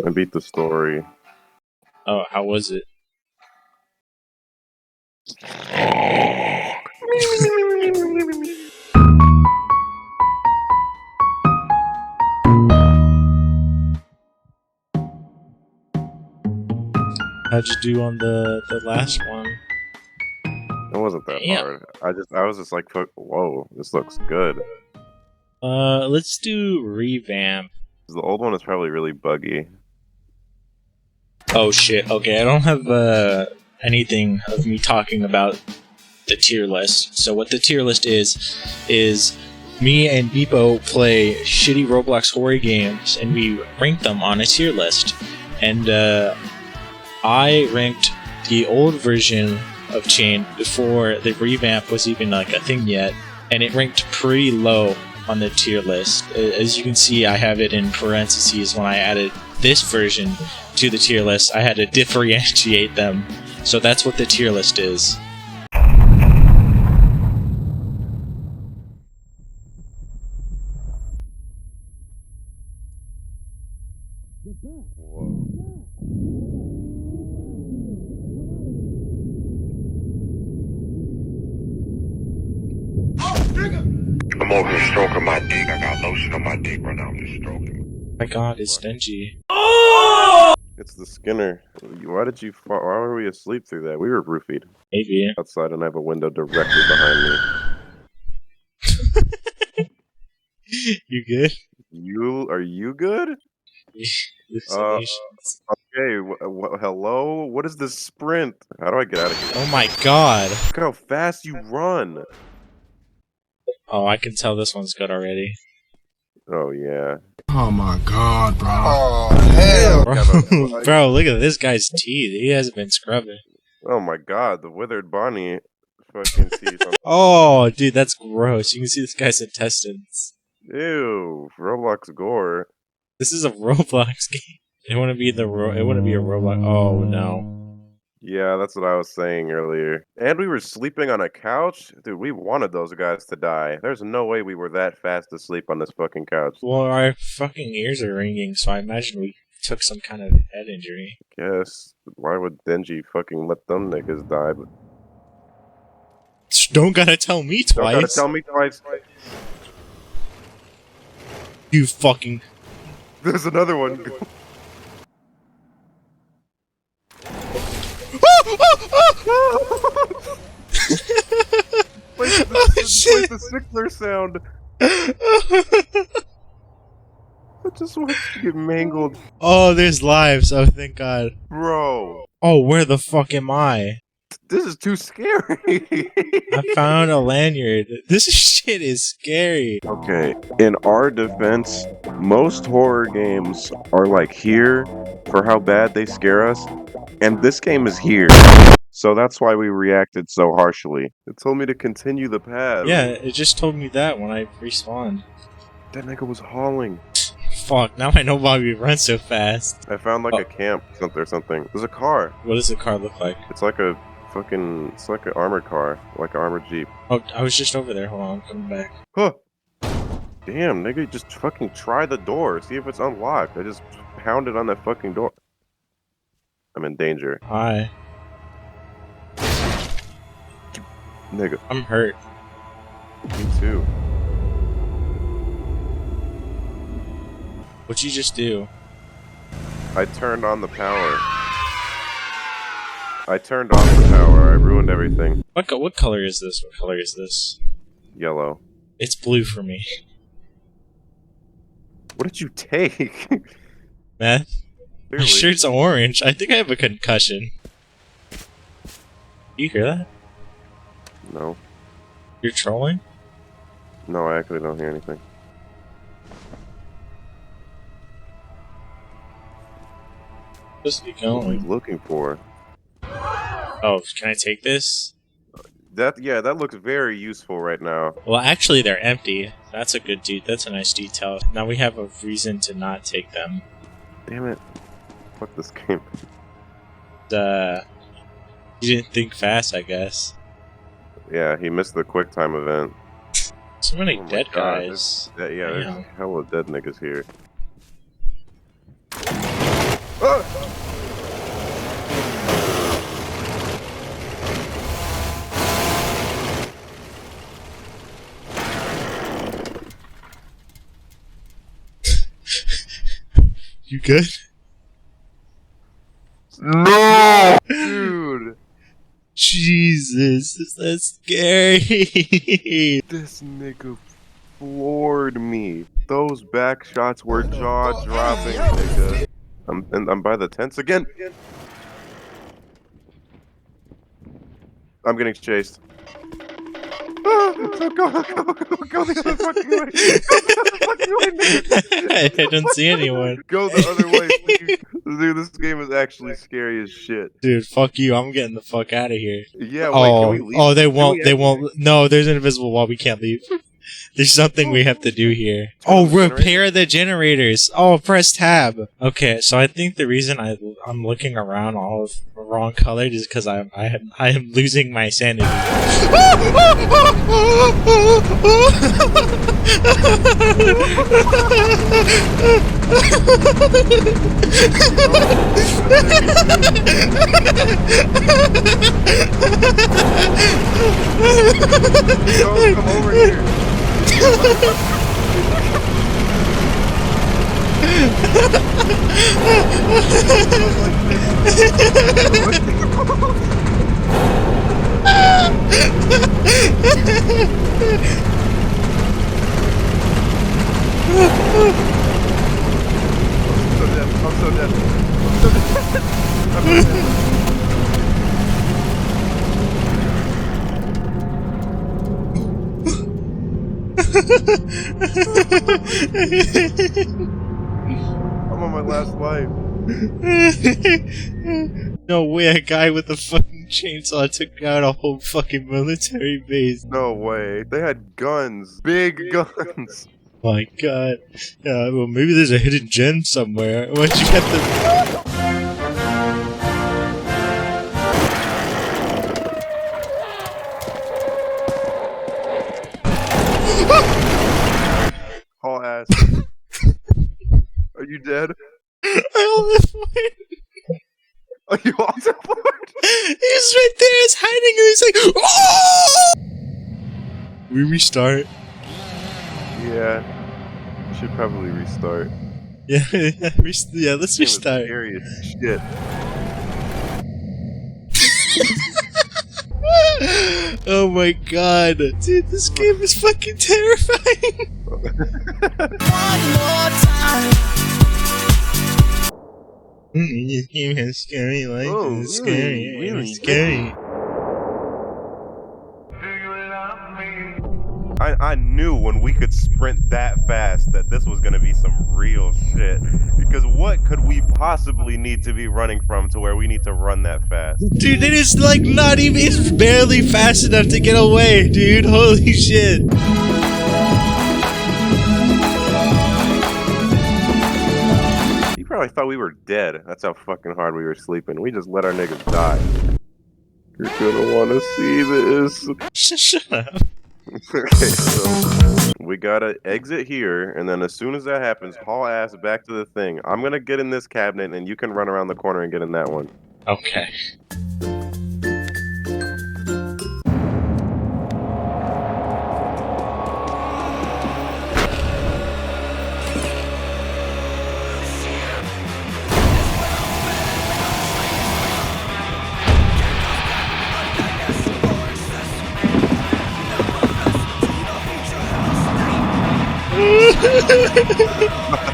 I beat the story. Oh, how was it? How'd you do on the last one? It wasn't that hard. I was just like, whoa, this looks good. Let's do revamp. The old one is probably really buggy. Oh shit, okay, I don't have anything of me talking about the tier list. So what the tier list is me and Beepo play shitty Roblox horror games and we rank them on a tier list. And I ranked the old version of Chain before the revamp was even like a thing yet, and it ranked pretty low on the tier list. As you can see, I have it in parentheses when I added this version to the tier list. I had to differentiate them, so that's what the tier list is. I'm over here stroking my dick. I got lotion on my dick right now. I'm just stroking. My god, it's Denji. It's the Skinner. Why did you? Why were we asleep through that? We were roofied. Maybe. Outside, and I have a window directly behind me. You good? Are you good? Okay. Hello. What is this sprint? How do I get out of here? Oh my god. Look how fast you run. Oh, I can tell this one's good already. Oh yeah. Oh my god, bro. Oh, hell. Bro, look at this guy's teeth. He hasn't been scrubbing. Oh my god, the withered Bonnie fucking teeth. Oh, dude, that's gross. You can see this guy's intestines. Ew, Roblox gore. This is a Roblox game. It wouldn't be a Roblox. Oh no. Yeah, that's what I was saying earlier. And we were sleeping on a couch? Dude, we wanted those guys to die. There's no way we were that fast asleep on this fucking couch. Well, our fucking ears are ringing, so I imagine we took some kind of head injury. Guess. Why would Denji fucking let them niggas die? But Don't gotta tell me twice. don't gotta tell me twice. You fucking... There's another one. Wait, the sickler sound. I just want to get mangled. Oh, there's lives. Oh, thank God. Bro. Oh, where the fuck am I? This is too scary. I found a lanyard. This shit is scary. Okay, in our defense, most horror games are like here for how bad they scare us, and this game is here. So that's why we reacted so harshly. It told me to continue the path. Yeah, it just told me that when I respawned. That nigga was hauling. Fuck, now I know why we run so fast. I found like a camp or something. There's a car. What does the car look like? It's like a fucking, it's like an armored car, like an armored Jeep. Oh, I was just over there. Hold on, I'm coming back. Huh. Damn, nigga, just fucking try the door. See if it's unlocked. I just pounded on that fucking door. I'm in danger. Hi. Nigga. I'm hurt. Me too. What'd you just do? I turned on the power. I turned off the power. I ruined everything. What color is this? What color is this? Yellow. It's blue for me. What did you take? Man, my Clearly. shirt's orange. I think I have a concussion. You hear that? No. You're trolling? No, I actually don't hear anything. Just be What are you going. looking for? Oh, can I take this? That looks very useful right now. Well, actually, they're empty. That's a good That's a nice detail. Now we have a reason to not take them. Damn it. Fuck this game. You didn't think fast, I guess. Yeah, he missed the quick time event. So many Oh my dead God, guys. Yeah, there's Damn. hella dead niggas here. Ah! You good? No! Dude! Jesus, that's scary. This nigga floored me. Those back shots were jaw-dropping, nigga. I'm by the tents again. I'm getting chased. Ah, so go the other fucking way. Go the other fucking way, nigga. I didn't see anyone. Go the other way, please. Dude, this game is actually scary as shit. Dude, fuck you. I'm getting the fuck out of here. Yeah, wait, can we leave? Oh, they Can won't. we They actually- won't. No, there's an invisible wall. We can't leave. There's something we have to do here. Turn Oh, on the repair the generators. Oh, press tab. Okay, so I think the reason I'm looking around all of the wrong colored is because I am losing my sanity. Don't come over here. I'm so dead. I'm so dead. I'm on my last life. No way, a guy with a fucking chainsaw took out a whole fucking military base. No way. They had guns. Big guns. My god. Yeah, well, maybe there's a hidden gem somewhere. Why'd you get the... Haul ass. Are you dead? I almost went. Are you also bored? He's right there, he's hiding, and he's like, oh! We restart. Yeah. We should probably restart. Yeah, yeah, let's This game is restart. scary as shit. Oh my god. Dude, this game is fucking terrifying. This game has scary lights. Oh, It's scary. really? Really? It's scary. I knew when we could sprint that fast that this was gonna be some real shit. Because what could we possibly need to be running from to where we need to run that fast? Dude, it is like not even, it's barely fast enough to get away, dude. Holy shit. You probably thought we were dead. That's how fucking hard we were sleeping. We just let our niggas die. You're gonna wanna see this. Shut up. Okay, so we gotta exit here, and then as soon as that happens, haul ass back to the thing. I'm gonna get in this cabinet, and you can run around the corner and get in that one. Okay.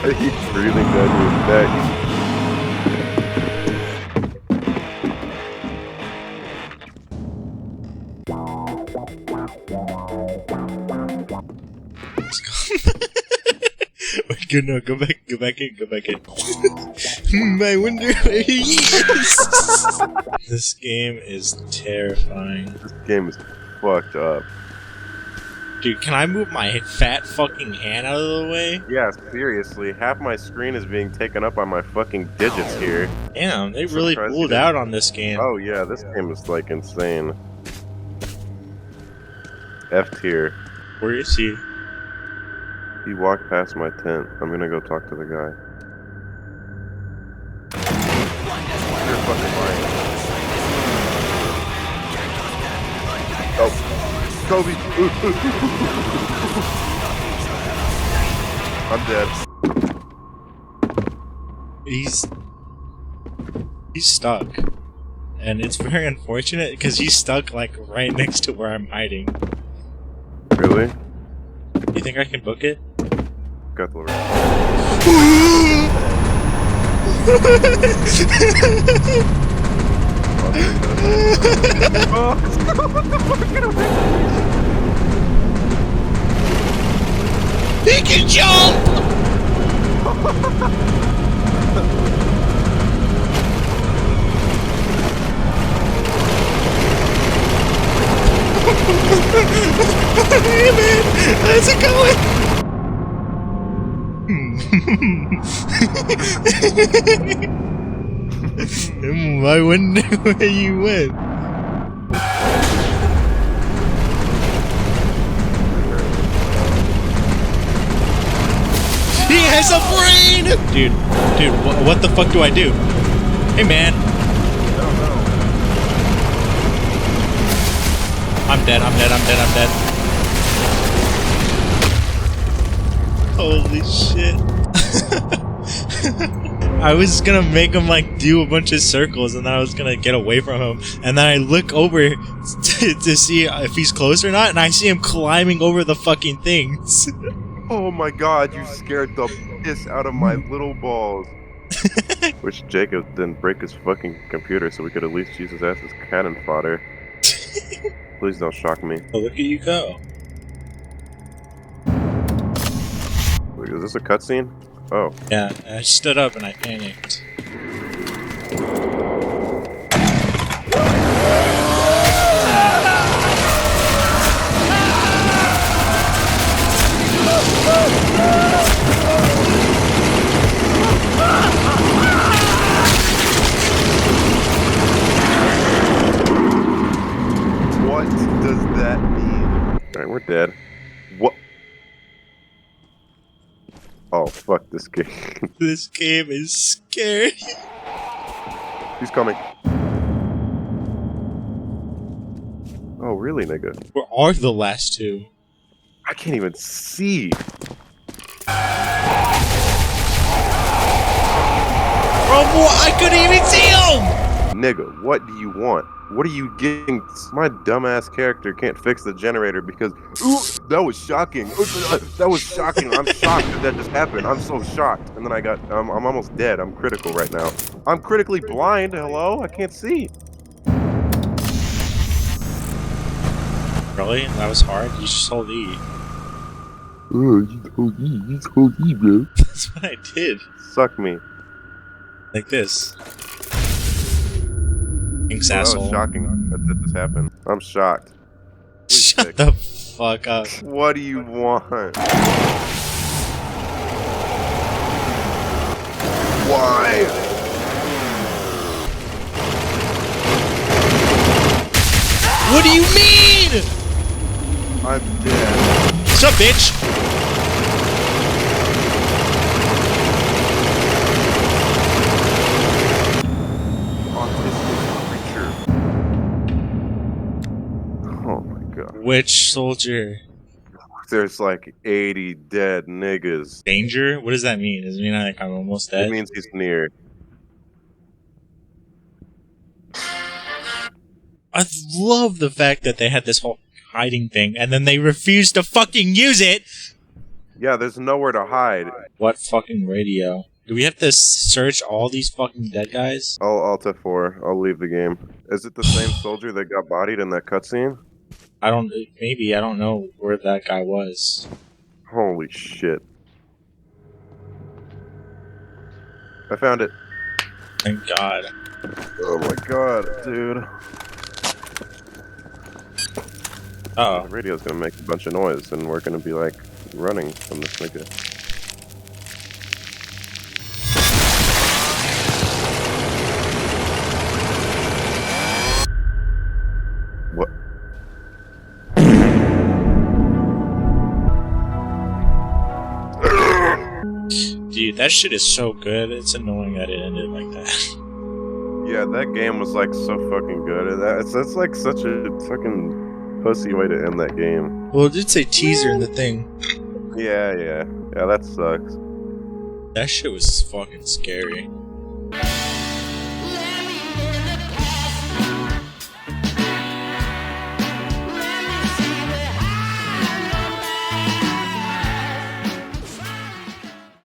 He's breathing down your neck. Wait, go, no, go back in. I wonder where he is. This game is terrifying. This game is fucked up. Dude, can I move my fat fucking hand out of the way? Yeah, seriously, half my screen is being taken up by my fucking digits here. Damn, they really Surprised pulled you out on this game. Oh yeah, this game is like insane. F tier. Where is he? He walked past my tent. I'm gonna go talk to the guy. fucking lying. Oh, Kobe. I'm dead. He's stuck. And it's very unfortunate because he's stuck like right next to where I'm hiding. Really? You think I can book it? Got the He can jump! Hey man, how's it going? I wonder where you went. He has a brain! Dude, what the fuck do I do? Hey man. I don't know. I'm dead. Holy shit. I was gonna make him like do a bunch of circles and then I was gonna get away from him. And then I look over to see if he's close or not and I see him climbing over the fucking things. Oh my god, you scared the piss out of my little balls. Wish Jacob didn't break his fucking computer so we could at least use his ass as cannon fodder. Please don't shock me. Oh, look at you go. Wait, is this a cutscene? Oh. Yeah, I stood up and I panicked. What does that mean? Alright, we're dead. What? Oh, fuck this game. This game is scary. He's coming. Oh, really, nigga? Where are the last two? I can't even see. Oh boy, I couldn't even see him! Nigga, what do you want? What are you getting? My dumbass character can't fix the generator because that was shocking. That was shocking. I'm shocked that just happened. I'm so shocked. And then I'm almost dead. I'm critical right now. I'm critically blind. Hello? I can't see. Really? That was hard? You just hold E. Oh, you told me, bro. That's what I did. Suck me. Like this. Thanks, That was asshole. shocking that this happened. I'm shocked. Please Shut fix. the fuck up. What do you want? Why? What do you mean? I'm dead. What's up, bitch? Autistic creature. Oh my god. Which soldier? There's like 80 dead niggas. Danger? What does that mean? Does it mean like I'm almost dead? It means he's near. I love the fact that they had this whole hiding thing, and then they refused to fucking use it! Yeah, there's nowhere to hide. What fucking radio? Do we have to search all these fucking dead guys? I'll Alt F4. I'll leave the game. Is it the same soldier that got bodied in that cutscene? I don't know where that guy was. Holy shit. I found it. Thank God. Oh my god, dude. Uh-oh. The radio's gonna make a bunch of noise and we're gonna be like running from this nigga. What? Dude, that shit is so good. It's annoying that it ended like that. Yeah, that game was like so fucking good. That's like such a fucking pussy way to end that game. Well, it did say teaser in the thing. Yeah, that sucks. That shit was fucking scary.